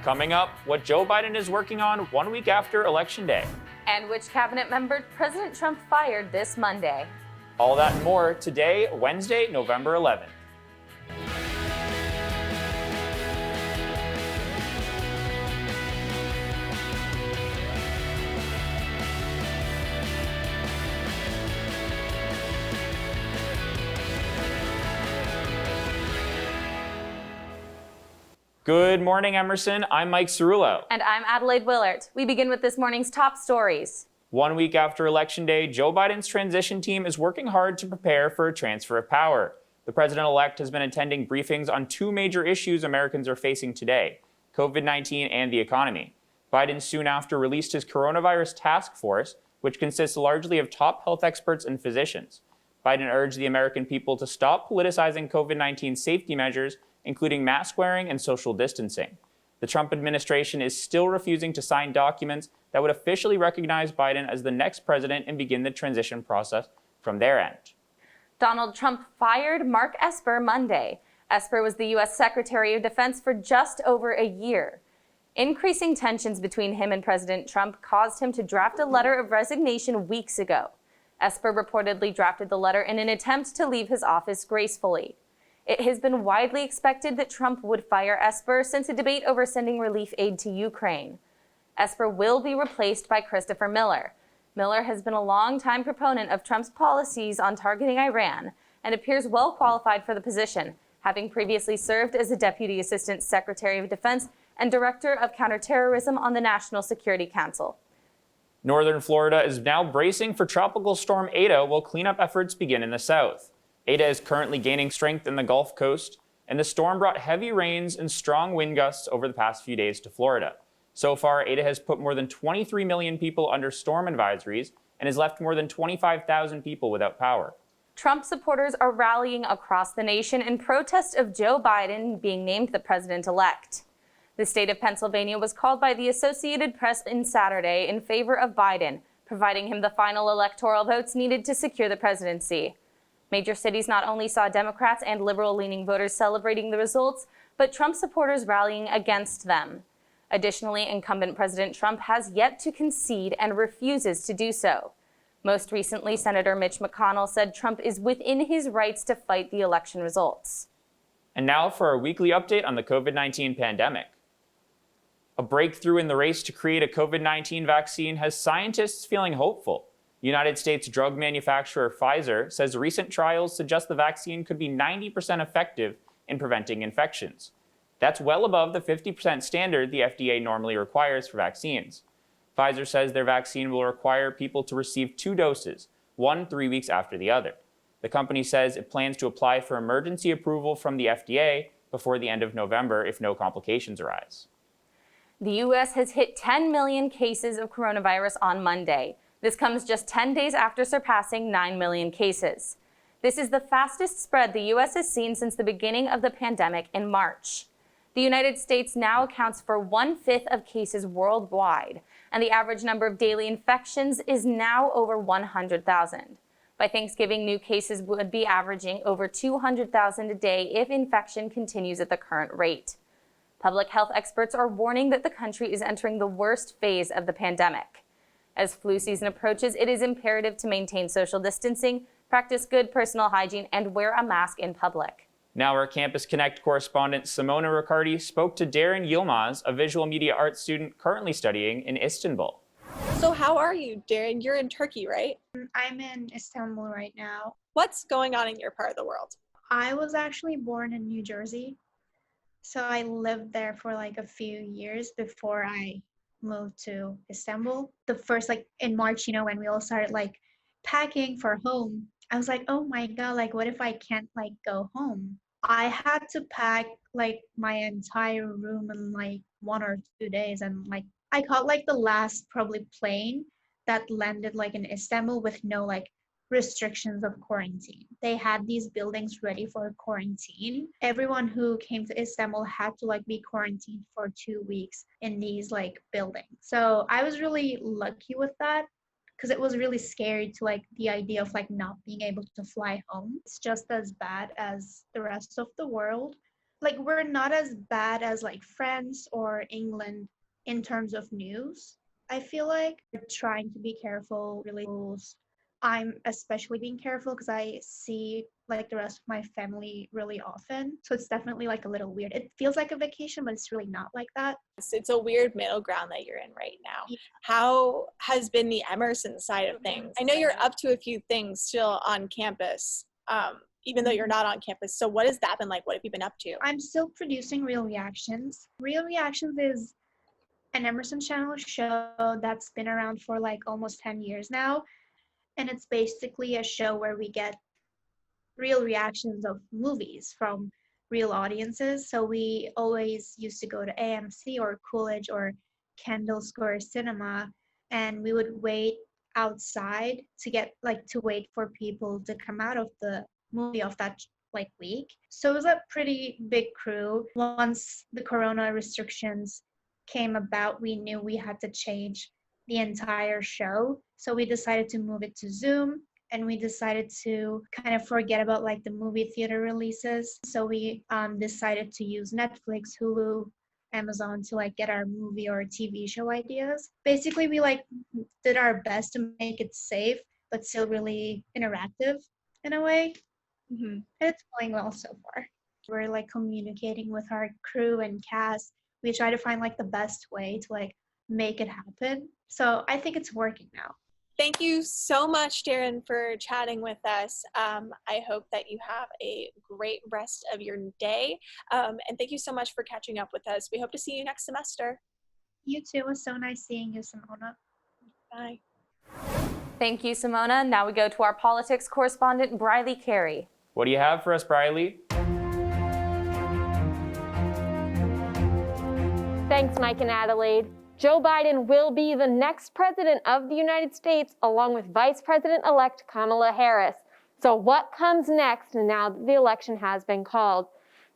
Coming up, what Joe Biden is working on 1 week after Election Day. And which cabinet member President Trump fired this Monday. All that and more today, Wednesday, November 11th. Good morning, Emerson. I'm Mike Cerullo. And I'm Adelaide Willert. We begin with this morning's top stories. 1 week after Election Day, Joe Biden's transition team is working hard to prepare for a transfer of power. The president-elect has been attending briefings on two major issues Americans are facing today, COVID-19 and the economy. Biden soon after released his coronavirus task force, which consists largely of top health experts and physicians. Biden urged the American people to stop politicizing COVID-19 safety measures, including mask wearing and social distancing. The Trump administration is still refusing to sign documents that would officially recognize Biden as the next president and begin the transition process from their end. Donald Trump fired Mark Esper Monday. Esper was the U.S. Secretary of Defense for just over a year. Increasing tensions between him and President Trump caused him to draft a letter of resignation weeks ago. Esper reportedly drafted the letter in an attempt to leave his office gracefully. It has been widely expected that Trump would fire Esper since a debate over sending relief aid to Ukraine. Esper will be replaced by Christopher Miller. Miller has been a longtime proponent of Trump's policies on targeting Iran and appears well qualified for the position, having previously served as a Deputy Assistant Secretary of Defense and Director of Counterterrorism on the National Security Council. Northern Florida is now bracing for Tropical Storm Eta while cleanup efforts begin in the south. Eta is currently gaining strength in the Gulf Coast, and the storm brought heavy rains and strong wind gusts over the past few days to Florida. So far, Eta has put more than 23 million people under storm advisories and has left more than 25,000 people without power. Trump supporters are rallying across the nation in protest of Joe Biden being named the president-elect. The state of Pennsylvania was called by the Associated Press on Saturday in favor of Biden, providing him the final electoral votes needed to secure the presidency. Major cities not only saw Democrats and liberal-leaning voters celebrating the results, but Trump supporters rallying against them. Additionally, incumbent President Trump has yet to concede and refuses to do so. Most recently, Senator Mitch McConnell said Trump is within his rights to fight the election results. And now for our weekly update on the COVID-19 pandemic. A breakthrough in the race to create a COVID-19 vaccine has scientists feeling hopeful. United States drug manufacturer Pfizer says recent trials suggest the vaccine could be 90% effective in preventing infections. That's well above the 50% standard the FDA normally requires for vaccines. Pfizer says their vaccine will require people to receive 2 doses, one 3 weeks after the other. The company says it plans to apply for emergency approval from the FDA before the end of November if no complications arise. The U.S. has hit 10 million cases of coronavirus on Monday. This comes just 10 days after surpassing 9 million cases. This is the fastest spread the U.S. has seen since the beginning of the pandemic in March. The United States now accounts for 1/5 of cases worldwide, and the average number of daily infections is now over 100,000. By Thanksgiving, new cases would be averaging over 200,000 a day if infection continues at the current rate. Public health experts are warning that the country is entering the worst phase of the pandemic. As flu season approaches, it is imperative to maintain social distancing, practice good personal hygiene, and wear a mask in public. Now our Campus Connect correspondent Simona Riccardi spoke to Darren Yilmaz, a visual media arts student currently studying in Istanbul. So how are you, Darren? You're in Turkey, right? I'm in Istanbul right now. What's going on in your part of the world? I was actually born in New Jersey, so I lived there for like a few years before I moved to Istanbul. The first, in March, when we all started packing for home, I was like, oh my God, what if I can't go home? I had to pack my entire room in 1 or 2 days, and I caught the last probably plane that landed in Istanbul with no restrictions of quarantine. They had these buildings ready for quarantine. Everyone who came to Istanbul had to be quarantined for 2 weeks in these buildings. So I was really lucky with that, because it was really scary to the idea of not being able to fly home. It's just as bad as the rest of the world. like we're not as bad as like France or England in terms of news. I feel like we're trying to be careful, really. I'm especially being careful because I see like the rest of my family really often. So it's definitely like a little weird. It feels like a vacation, but it's really not like that. It's a weird middle ground that you're in right now. Yeah. How has been the Emerson side of things? I know you're up to a few things still on campus, even though you're not on campus. So what has that been like? What have you been up to? I'm still producing Real Reactions. Real Reactions is an Emerson channel show that's been around for like almost 10 years now. And it's basically a show where we get real reactions of movies from real audiences. So we always used to go to AMC or Coolidge or Kendall Square Cinema, and we would wait outside to wait for people to come out of the movie of that like week. So it was a pretty big crew. Once the corona restrictions came about, we knew we had to change the entire show. So we decided to move it to Zoom, and we decided to kind of forget about like the movie theater releases. So we decided to use Netflix, Hulu, Amazon to like get our movie or TV show ideas. Basically, we like did our best to make it safe, but still really interactive in a way. Mm-hmm. And it's going well so far. We're like communicating with our crew and cast. We try to find like the best way to like make it happen. So I think it's working now. Thank you so much, Darren, for chatting with us. I hope that you have a great rest of your day. And thank you so much for catching up with us. We hope to see you next semester. You too. It was so nice seeing you, Simona. Bye. Thank you, Simona. Now we go to our politics correspondent, Brilee Carey. What do you have for us, Brilee? Thanks, Mike and Adelaide. Joe Biden will be the next president of the United States, along with Vice President-elect Kamala Harris. So what comes next now that the election has been called?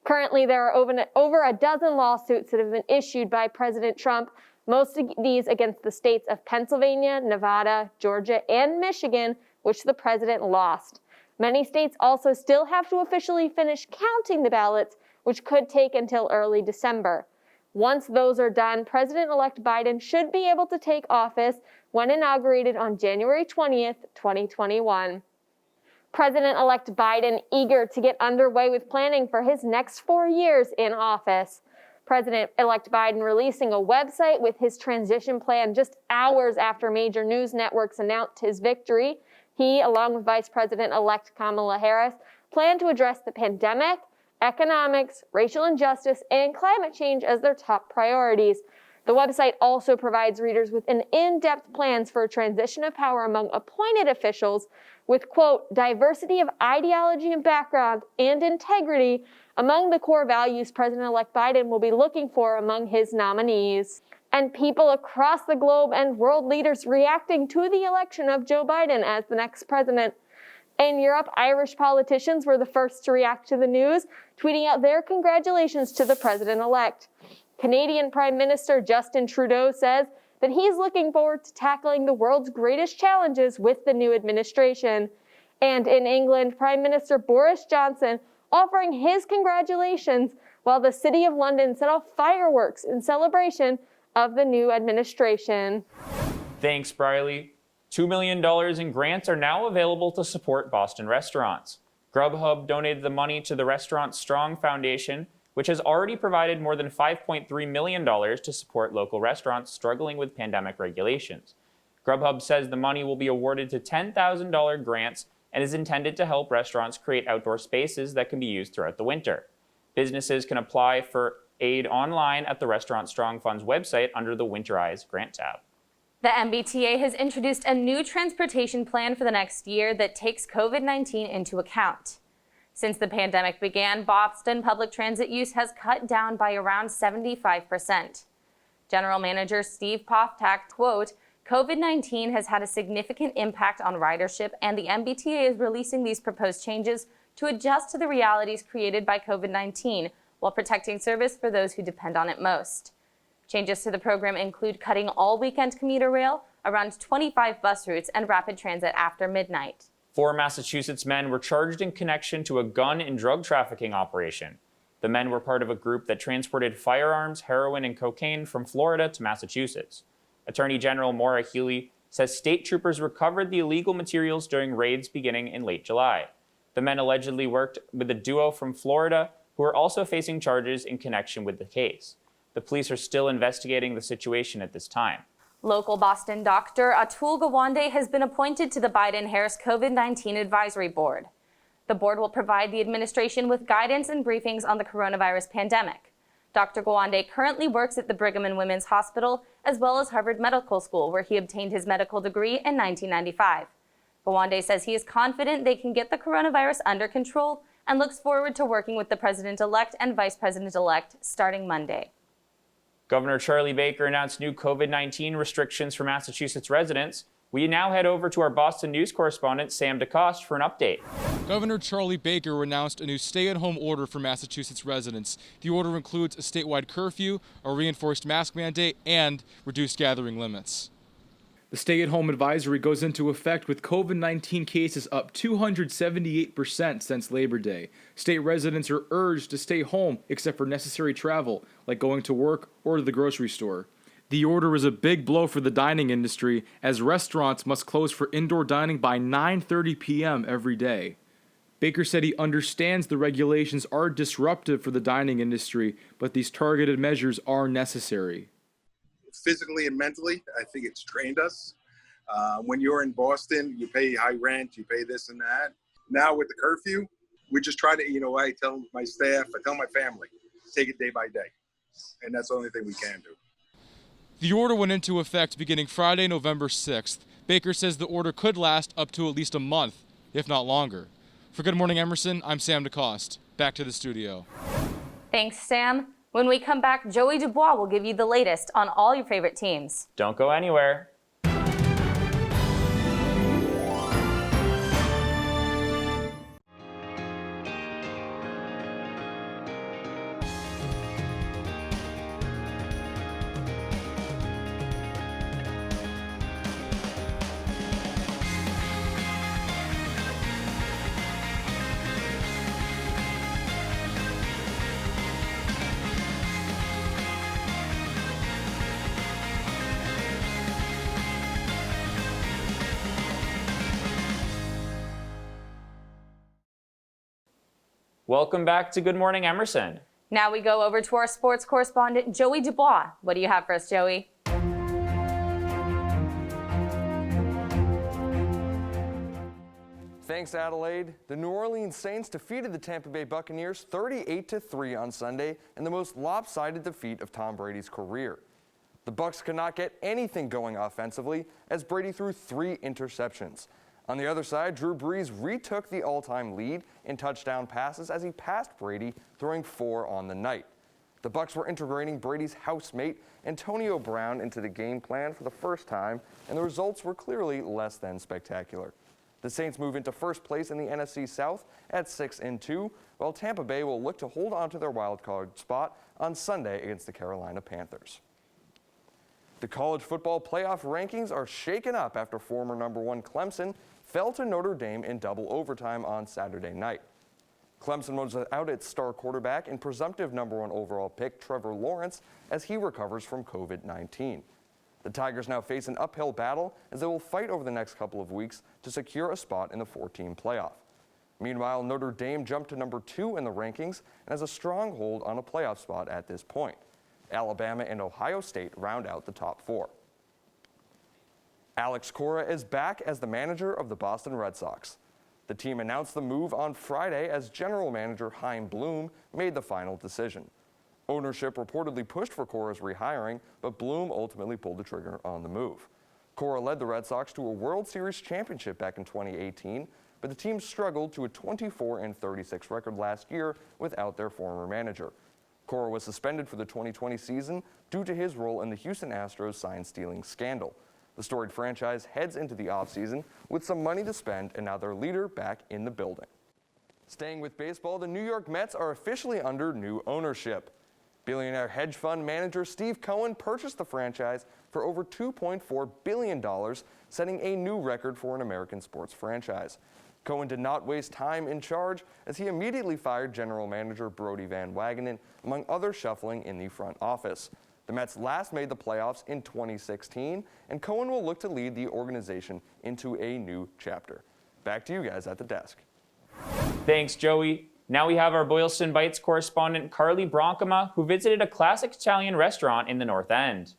Currently, there are over a dozen lawsuits that have been issued by President Trump, most of these against the states of Pennsylvania, Nevada, Georgia, and Michigan, which the president lost. Many states also still have to officially finish counting the ballots, which could take until early December. Once those are done, President-elect Biden should be able to take office when inaugurated on January 20th, 2021. President-elect Biden eager to get underway with planning for his next 4 years in office. President-elect Biden releasing a website with his transition plan just hours after major news networks announced his victory. He, along with Vice President-elect Kamala Harris, plan to address the pandemic, economics, racial injustice, and climate change as their top priorities. The website also provides readers with an in-depth plans for a transition of power among appointed officials with, quote, diversity of ideology and background and integrity among the core values President-elect Biden will be looking for among his nominees. And people across the globe and world leaders reacting to the election of Joe Biden as the next president. In Europe, Irish politicians were the first to react to the news, tweeting out their congratulations to the president-elect. Canadian Prime Minister Justin Trudeau says that he's looking forward to tackling the world's greatest challenges with the new administration. And in England, Prime Minister Boris Johnson offering his congratulations while the City of London set off fireworks in celebration of the new administration. Thanks, Brilee. $2 million in grants are now available to support Boston restaurants. Grubhub donated the money to the Restaurant Strong Foundation, which has already provided more than $5.3 million to support local restaurants struggling with pandemic regulations. Grubhub says the money will be awarded to $10,000 grants and is intended to help restaurants create outdoor spaces that can be used throughout the winter. Businesses can apply for aid online at the Restaurant Strong Fund's website under the Winterize grant tab. The MBTA has introduced a new transportation plan for the next year that takes COVID-19 into account. Since the pandemic began, Boston public transit use has cut down by around 75%. General Manager Steve Poftak, quote, COVID-19 has had a significant impact on ridership, and the MBTA is releasing these proposed changes to adjust to the realities created by COVID-19 while protecting service for those who depend on it most. Changes to the program include cutting all weekend commuter rail, around 25 bus routes, and rapid transit after midnight. 4 Massachusetts men were charged in connection to a gun and drug trafficking operation. The men were part of a group that transported firearms, heroin, and cocaine from Florida to Massachusetts. Attorney General Maura Healey says state troopers recovered the illegal materials during raids beginning in late July. The men allegedly worked with a duo from Florida who are also facing charges in connection with the case. The police are still investigating the situation at this time. Local Boston doctor Atul Gawande has been appointed to the Biden-Harris COVID-19 Advisory Board. The board will provide the administration with guidance and briefings on the coronavirus pandemic. Dr. Gawande currently works at the Brigham and Women's Hospital as well as Harvard Medical School, where he obtained his medical degree in 1995. Gawande says he is confident they can get the coronavirus under control and looks forward to working with the president-elect and vice president-elect starting Monday. Governor Charlie Baker announced new COVID-19 restrictions for Massachusetts residents. We now head over to our Boston news correspondent, Sam DeCoste, for an update. Governor Charlie Baker announced a new stay-at-home order for Massachusetts residents. The order includes a statewide curfew, a reinforced mask mandate, and reduced gathering limits. The stay-at-home advisory goes into effect with COVID-19 cases up 278% since Labor Day. State residents are urged to stay home except for necessary travel, like going to work or to the grocery store. The order is a big blow for the dining industry, as restaurants must close for indoor dining by 9:30 p.m. every day. Baker said he understands the regulations are disruptive for the dining industry, but these targeted measures are necessary. Physically and mentally, I think it's trained us. When you're in Boston, you pay high rent, you pay this and that. Now with the curfew, we just try to, I tell my staff, I tell my family, take it day by day. And that's the only thing we can do. The order went into effect beginning Friday, November 6th. Baker says the order could last up to at least a month, if not longer. For Good Morning Emerson, I'm Sam DeCoste. Back to the studio. Thanks, Sam. When we come back, Joey DuBois will give you the latest on all your favorite teams. Don't go anywhere. Welcome back to Good Morning Emerson. Now we go over to our sports correspondent, Joey DuBois. What do you have for us, Joey? Thanks, Adelaide. The New Orleans Saints defeated the Tampa Bay Buccaneers 38-3 on Sunday in the most lopsided defeat of Tom Brady's career. The Bucs could not get anything going offensively as Brady threw 3 interceptions. On the other side, Drew Brees retook the all-time lead in touchdown passes as he passed Brady, throwing 4 on the night. The Bucs were integrating Brady's housemate, Antonio Brown, into the game plan for the first time, and the results were clearly less than spectacular. The Saints move into first place in the NFC South at 6-2, while Tampa Bay will look to hold on to their wildcard spot on Sunday against the Carolina Panthers. The college football playoff rankings are shaken up after former number 1 Clemson fell to Notre Dame in double overtime on Saturday night. Clemson was without its star quarterback and presumptive number 1 overall pick Trevor Lawrence as he recovers from COVID-19. The Tigers now face an uphill battle as they will fight over the next couple of weeks to secure a spot in the 4-team playoff. Meanwhile, Notre Dame jumped to number 2 in the rankings and has a strong hold on a playoff spot at this point. Alabama and Ohio State round out the top 4. Alex Cora is back as the manager of the Boston Red Sox. The team announced the move on Friday as general manager Chaim Bloom made the final decision. Ownership reportedly pushed for Cora's rehiring, but Bloom ultimately pulled the trigger on the move. Cora led the Red Sox to a World Series championship back in 2018, but the team struggled to a 24-36 record last year without their former manager. Cora was suspended for the 2020 season due to his role in the Houston Astros sign-stealing scandal. The storied franchise heads into the offseason with some money to spend and now their leader back in the building. Staying with baseball, the New York Mets are officially under new ownership. Billionaire hedge fund manager Steve Cohen purchased the franchise for over $2.4 billion, setting a new record for an American sports franchise. Cohen did not waste time in charge as he immediately fired general manager Brodie Van Wagenen, among other shuffling in the front office. The Mets last made the playoffs in 2016, and Cohen will look to lead the organization into a new chapter. Back to you guys at the desk. Thanks, Joey. Now we have our Boylston Bites correspondent, Carlee Bronkema, who visited a classic Italian restaurant in the North End.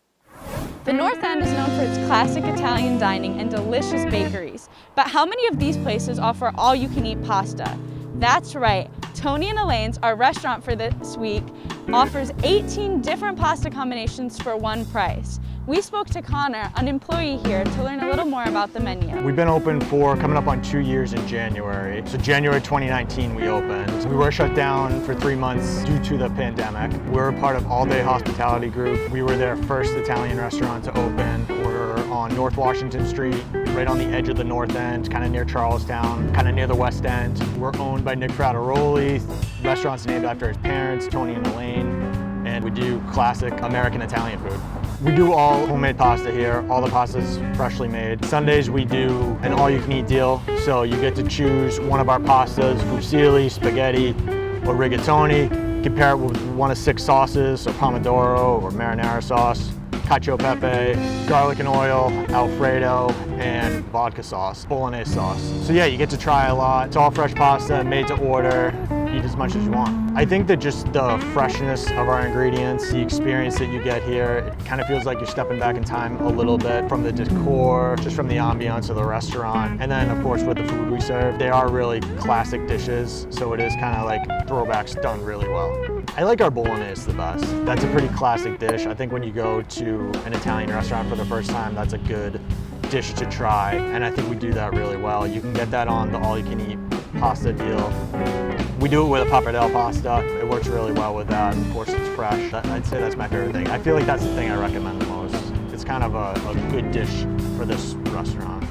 The North End is known for its classic Italian dining and delicious bakeries. But how many of these places offer all-you-can-eat pasta? That's right, Tony and Elaine's, our restaurant for this week, offers 18 different pasta combinations for one price. We spoke to Connor, an employee here, to learn a little more about the menu. We've been open for coming up on 2 years in January. So January 2019 we opened. We were shut down for 3 months due to the pandemic. We're a part of All Day Hospitality Group. We were their first Italian restaurant to open. We're on North Washington Street, right on the edge of the North End, kind of near Charlestown, kind of near the West End. We're owned by Nick Frateroli. Restaurant's named after his parents, Tony and Elaine, and we do classic American Italian food. We do all homemade pasta here. All the pasta's freshly made. Sundays we do an all-you-can-eat deal, so you get to choose one of our pastas, fusilli, spaghetti, or rigatoni. Compare it with one of 6 sauces, so pomodoro or marinara sauce, cacio e pepe, garlic and oil, Alfredo, and vodka sauce, bolognese sauce. So yeah, you get to try a lot. It's all fresh pasta, made to order. Eat as much as you want. I think that just the freshness of our ingredients, the experience that you get here, it kind of feels like you're stepping back in time a little bit from the decor, just from the ambiance of the restaurant. And then of course with the food we serve, they are really classic dishes, so it is kind of like throwbacks done really well. I like our bolognese the best. That's a pretty classic dish. I think when you go to an Italian restaurant for the first time, that's a good dish to try, and I think we do that really well. You can get that on the all-you-can-eat pasta deal. We do it with a pappardelle pasta. It works really well with that. Of course, it's fresh. I'd say that's my favorite thing. I feel like that's the thing I recommend the most. It's kind of a good dish for this restaurant.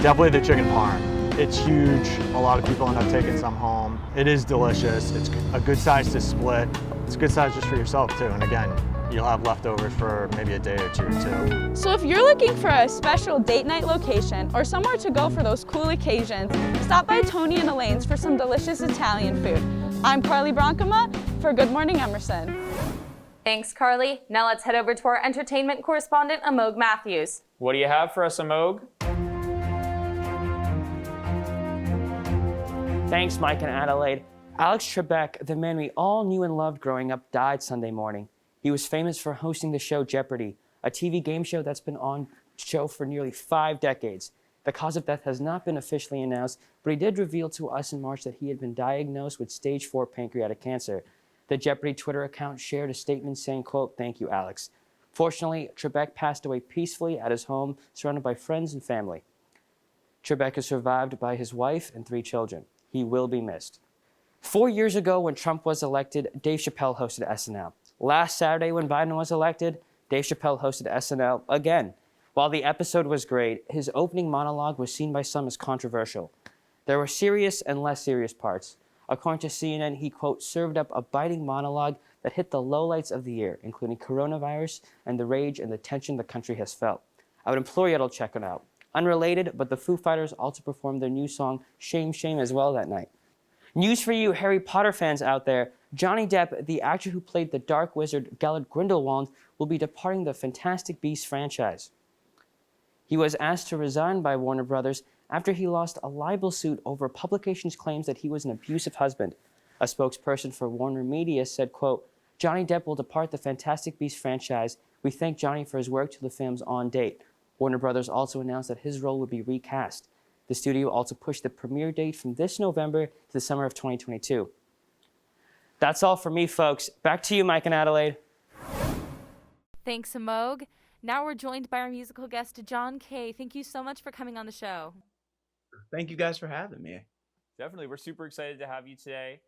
Definitely the chicken parm. It's huge. A lot of people end up taking some home. It is delicious. It's a good size to split. It's a good size just for yourself too. And again, you'll have leftovers for maybe a day or two too. So if you're looking for a special date night location or somewhere to go for those cool occasions, stop by Tony and Elaine's for some delicious Italian food. I'm Carlee Bronkema for Good Morning Emerson. Thanks, Carlee. Now let's head over to our entertainment correspondent, Amogh Matthews. What do you have for us, Amogh? Thanks, Mike and Adelaide. Alex Trebek, the man we all knew and loved growing up, died Sunday morning. He was famous for hosting the show Jeopardy, a TV game show that's been on show for nearly 5 decades. The cause of death has not been officially announced, but he did reveal to us in March that he had been diagnosed with stage 4 pancreatic cancer. The Jeopardy Twitter account shared a statement saying, quote, "Thank you, Alex." Fortunately, Trebek passed away peacefully at his home, surrounded by friends and family. Trebek is survived by his wife and 3 children. He will be missed. 4 years ago, when Trump was elected, Dave Chappelle hosted SNL. Last Saturday, when Biden was elected, Dave Chappelle hosted SNL again. While the episode was great, his opening monologue was seen by some as controversial. There were serious and less serious parts. According to CNN, he, quote, served up a biting monologue that hit the lowlights of the year, including coronavirus and the rage and the tension the country has felt. I would implore you to check it out. Unrelated, but the Foo Fighters also performed their new song, Shame, Shame, as well that night. News for you Harry Potter fans out there. Johnny Depp, the actor who played the Dark Wizard Gellert Grindelwald, will be departing the Fantastic Beasts franchise. He was asked to resign by Warner Brothers after he lost a libel suit over publications' claims that he was an abusive husband. A spokesperson for Warner Media said, quote, "Johnny Depp will depart the Fantastic Beasts franchise. We thank Johnny for his work to the film's on date." Warner Brothers also announced that his role would be recast. The studio also pushed the premiere date from this November to the summer of 2022. That's all for me, folks. Back to you, Mike and Adelaide. Thanks, Amogh. Now we're joined by our musical guest, John Kay. Thank you so much for coming on the show. Thank you guys for having me. Definitely. We're super excited to have you today.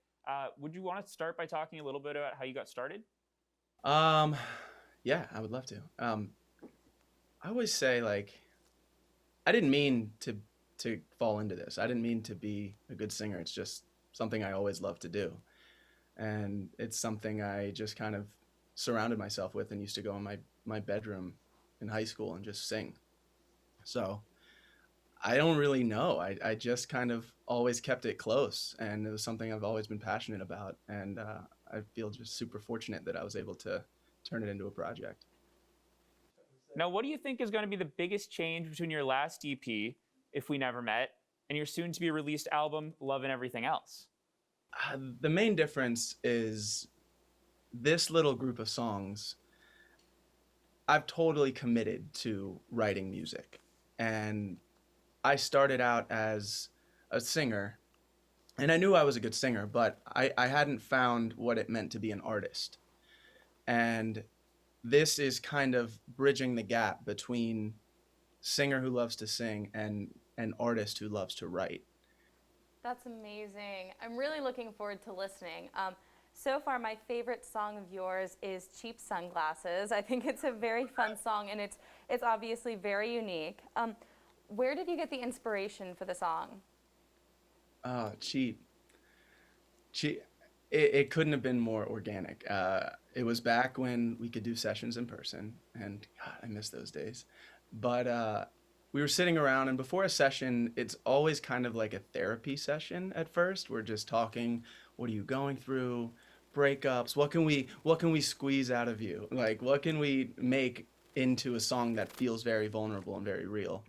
Would you want to start by talking a little bit about how you got started? Yeah, I would love to. I always say, like, I didn't mean to fall into this. I didn't mean to be a good singer. It's just something I always loved to do. And it's something I just kind of surrounded myself with and used to go in my bedroom in high school and just sing. So I don't really know. I just kind of always kept it close, and it was something I've always been passionate about. And I feel just super fortunate that I was able to turn it into a project. Now, what do you think is going to be the biggest change between your last EP, If We Never Met, and your soon-to-be released album, Love and Everything Else? The main difference is this little group of songs, I've totally committed to writing music. And I started out as a singer, and I knew I was a good singer, but I hadn't found what it meant to be an artist. And this is kind of bridging the gap between singer who loves to sing and an artist who loves to write. That's amazing. I'm really looking forward to listening. So far, my favorite song of yours is Cheap Sunglasses. I think it's a very fun song, and it's obviously very unique. Where did you get the inspiration for the song? Cheap. It couldn't have been more organic. It was back when we could do sessions in person, and God, I miss those days. But we were sitting around, and before a session, it's always kind of like a therapy session at first. We're just talking, what are you going through? Breakups, what can we squeeze out of you? Like, what can we make into a song that feels very vulnerable and very real?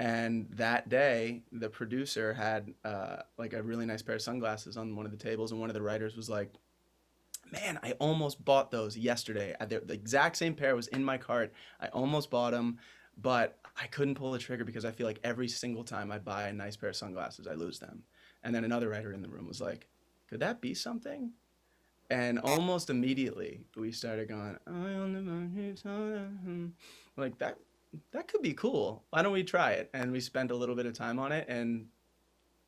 And that day, the producer had like a really nice pair of sunglasses on one of the tables, and one of the writers was like, man, I almost bought those yesterday. The exact same pair was in my cart. I almost bought them, but I couldn't pull the trigger because I feel like every single time I buy a nice pair of sunglasses, I lose them. And then another writer in the room was like, could that be something? And almost immediately we started going, like that could be cool. Why don't we try it? And we spent a little bit of time on it, and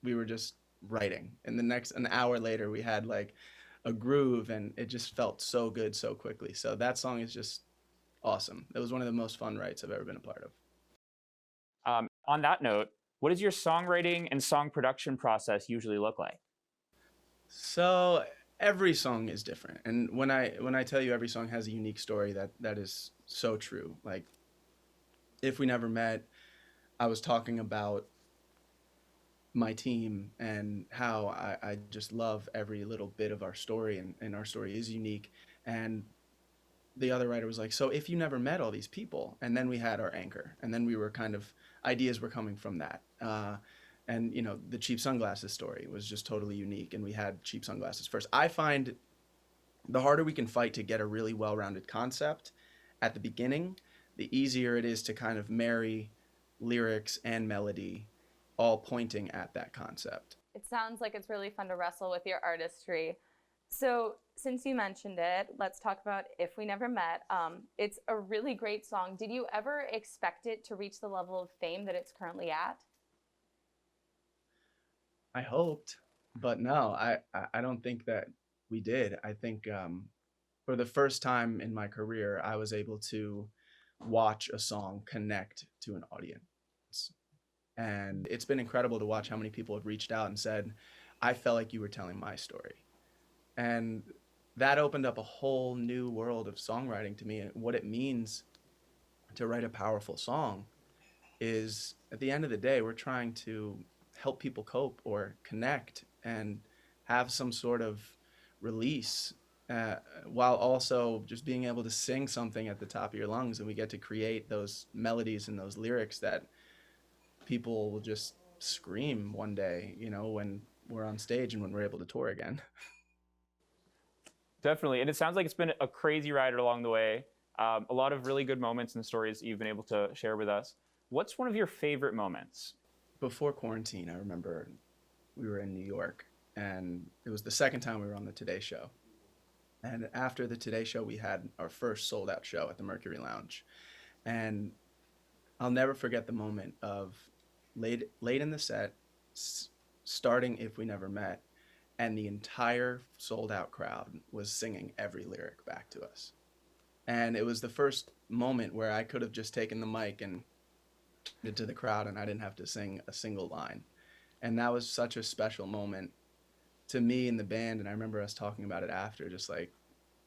we were just writing. And an hour later, we had like a groove, and it just felt so good so quickly. So that song is just awesome. It was one of the most fun writes I've ever been a part of. On that note, what does your songwriting and song production process usually look like? So every song is different, and when I tell you every song has a unique story, that is so true. Like, If We Never Met, I was talking about my team and how I just love every little bit of our story, and our story is unique. And the other writer was like, so if you never met all these people, and then we had our anchor, and then we were kind of, ideas were coming from that. And, you know, the cheap sunglasses story was just totally unique, and we had cheap sunglasses first. I find the harder we can fight to get a really well-rounded concept at the beginning, the easier it is to kind of marry lyrics and melody all pointing at that concept. It sounds like it's really fun to wrestle with your artistry. So since you mentioned it, let's talk about If We Never Met. It's a really great song. Did you ever expect it to reach the level of fame that it's currently at? I hoped, but no, I don't think that we did. I think for the first time in my career, I was able to watch a song connect to an audience. And it's been incredible to watch how many people have reached out and said, I felt like you were telling my story. And that opened up a whole new world of songwriting to me. And what it means to write a powerful song is, at the end of the day, we're trying to help people cope or connect and have some sort of release, while also just being able to sing something at the top of your lungs. And we get to create those melodies and those lyrics that people will just scream one day, you know, when we're on stage and when we're able to tour again. Definitely. And it sounds like it's been a crazy ride along the way. A lot of really good moments and stories that you've been able to share with us. What's one of your favorite moments? Before quarantine, I remember we were in New York, and it was the second time we were on the Today Show. And after the Today Show, we had our first sold out show at the Mercury Lounge. And I'll never forget the moment of late in the set, starting If We Never Met, and the entire sold out crowd was singing every lyric back to us. And it was the first moment where I could have just taken the mic and it to the crowd, and I didn't have to sing a single line. And that was such a special moment to me and the band. And I remember us talking about it after, just like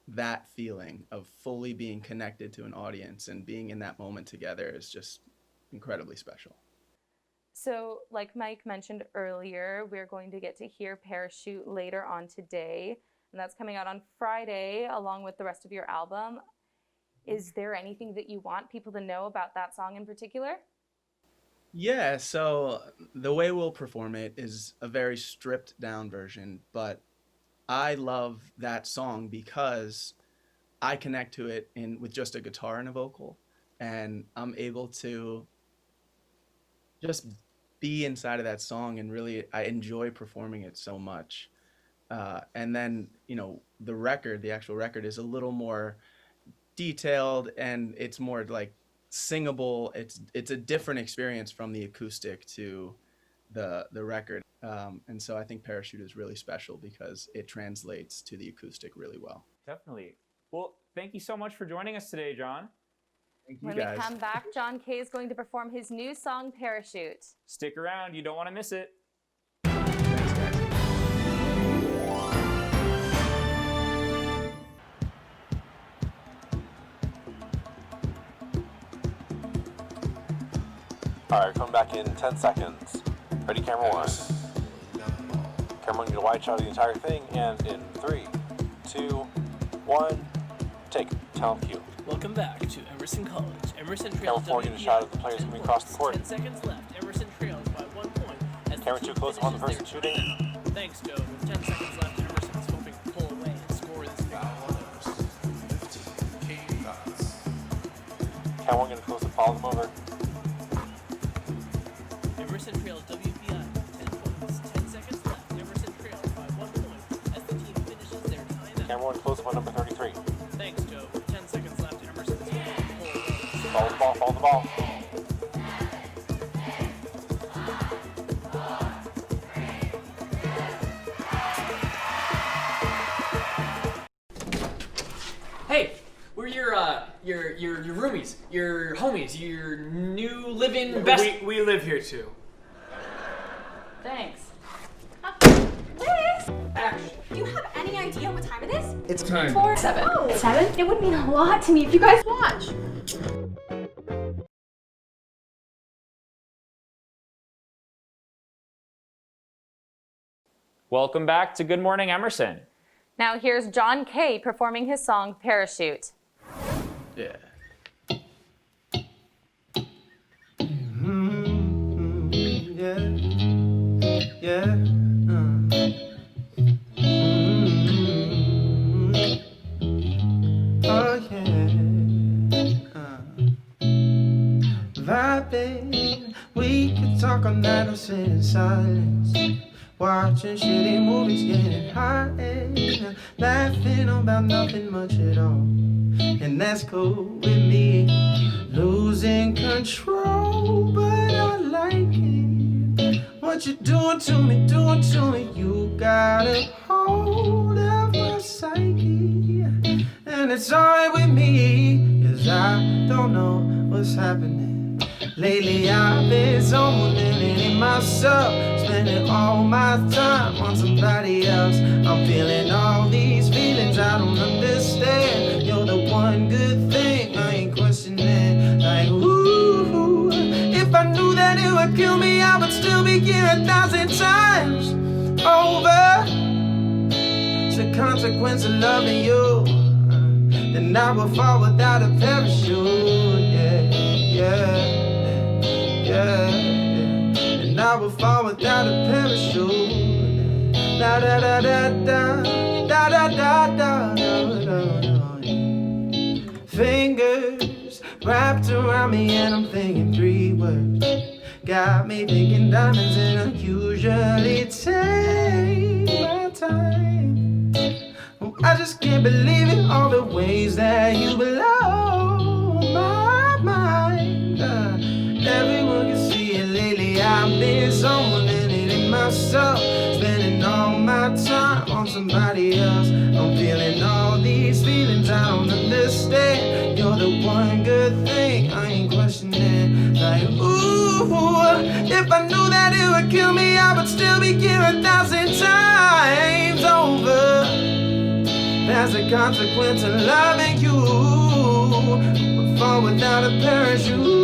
that feeling of fully being connected to an audience and being in that moment together is just incredibly special. So, like Mike mentioned earlier, we're going to get to hear Parachute later on today, and that's coming out on Friday along with the rest of your album. Is there anything that you want people to know about that song in particular? Yeah, so the way we'll perform it is a very stripped down version, but I love that song because I connect to it with just a guitar and a vocal, and I'm able to just be inside of that song, and really I enjoy performing it so much. And then, the actual record is a little more detailed, and it's more like singable. It's a different experience from the acoustic to the record. And so I think Parachute is really special because it translates to the acoustic really well. Definitely. Well, thank you so much for joining us today, John. Thank you, When guys. we come back, John Kay is going to perform his new song, Parachute. Stick around, you don't want to miss it. Thanks, guys. All right, coming back in 10 seconds. Ready, camera one. Camera one, you wide shot of the entire thing, and in 3, 2, 1, take. Tell them cue. Welcome back to Emerson College. Emerson Camera trails 4, get a shot of the players coming across the court. 10 seconds left. Emerson trails by 1 point. As Camera the 2, team close up on the person finishes their shooting. timeout. Thanks, Joe. With 10 seconds left, Emerson is hoping to pull away and score this big Camera 1, gonna close up, follow them over. Emerson trails WPI 10 points. 10 seconds left. Emerson trails by 1 point as the team finishes their timeout. Camera 1, close up on number 33. Thanks, Joe. With 10 seconds left, Emerson is hoping to pull away. Follow the ball, follow the ball. Hey, we're your roomies, your homies, your new living best. We live here too. Thanks. Action. Do you have any idea what time it is? It's time. 7. 7? It would mean a lot to me if you guys watch. Welcome back to Good Morning Emerson. Now here's John Kay performing his song, Parachute. Yeah. Vibing, we could talk all night or sit in silence. Watching shitty movies, getting high and laughing about nothing much at all. And that's cool with me, losing control, but I like it. What you doing to me, you got a hold of my psyche. And it's alright with me, cause I don't know what's happening. Lately I've been someone in myself, spending all my time on somebody else. I'm feeling all these feelings I don't understand. You're the one good thing I ain't questioning. Like, ooh, if I knew that it would kill me, I would still be here 1,000 times over. It's a consequence of loving you. Then I will fall without a parachute. Yeah. And I will fall without a parachute. Da da da da da da da da da da. Fingers wrapped around me and I'm thinking 3 words. Got me thinking diamonds and I usually take my time. I just can't believe it, all the ways that you blow my mind. Everyone can see it lately, I've been someone in myself, spending all my time on somebody else. I'm feeling all these feelings I don't understand. You're the one good thing I ain't questioning. Like, ooh, if I knew that it would kill me, I would still be here 1,000 times over. That's the consequence of loving you. Would fall without a parachute.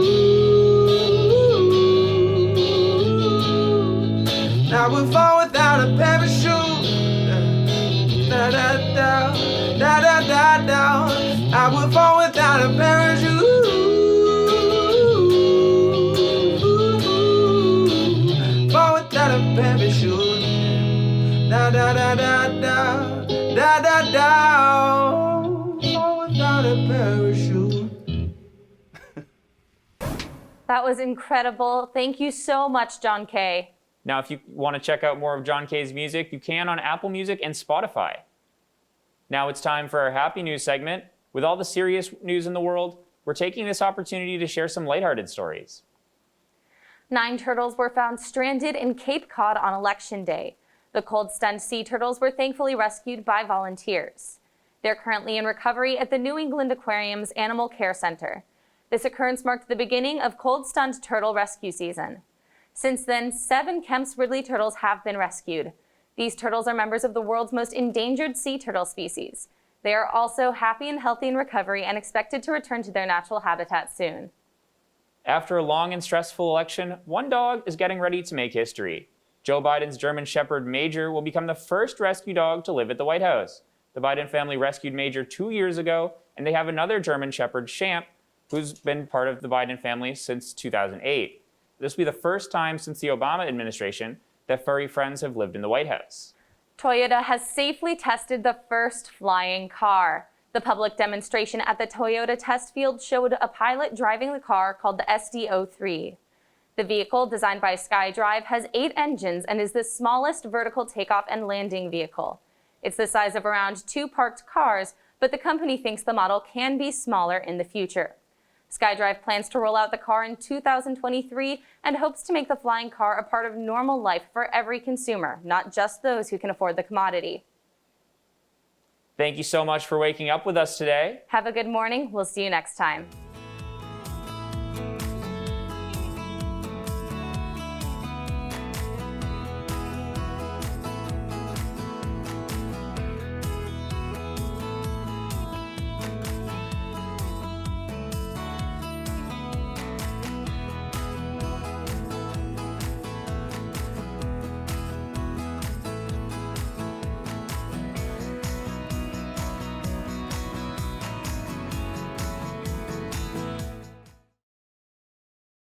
I would fall without a parachute. Da da da, da da da da. I would fall without a parachute. Fall without a parachute. Da da da da da, da da da. Fall without a parachute. That was incredible. Thank you so much, John Kay. Now, if you want to check out more of John Kay's music, you can on Apple Music and Spotify. Now it's time for our happy news segment. With all the serious news in the world, we're taking this opportunity to share some lighthearted stories. 9 turtles were found stranded in Cape Cod on Election Day. The cold-stunned sea turtles were thankfully rescued by volunteers. They're currently in recovery at the New England Aquarium's Animal Care Center. This occurrence marked the beginning of cold-stunned turtle rescue season. Since then, 7 Kemp's Ridley turtles have been rescued. These turtles are members of the world's most endangered sea turtle species. They are also happy and healthy in recovery and expected to return to their natural habitat soon. After a long and stressful election, one dog is getting ready to make history. Joe Biden's German Shepherd Major will become the first rescue dog to live at the White House. The Biden family rescued Major 2 years ago, and they have another German Shepherd, Champ, who's been part of the Biden family since 2008. This will be the first time since the Obama administration that furry friends have lived in the White House. Toyota has safely tested the first flying car. The public demonstration at the Toyota test field showed a pilot driving the car called the SD03. The vehicle, designed by SkyDrive, has 8 engines and is the smallest vertical takeoff and landing vehicle. It's the size of around 2 parked cars, but the company thinks the model can be smaller in the future. SkyDrive plans to roll out the car in 2023 and hopes to make the flying car a part of normal life for every consumer, not just those who can afford the commodity. Thank you so much for waking up with us today. Have a good morning. We'll see you next time.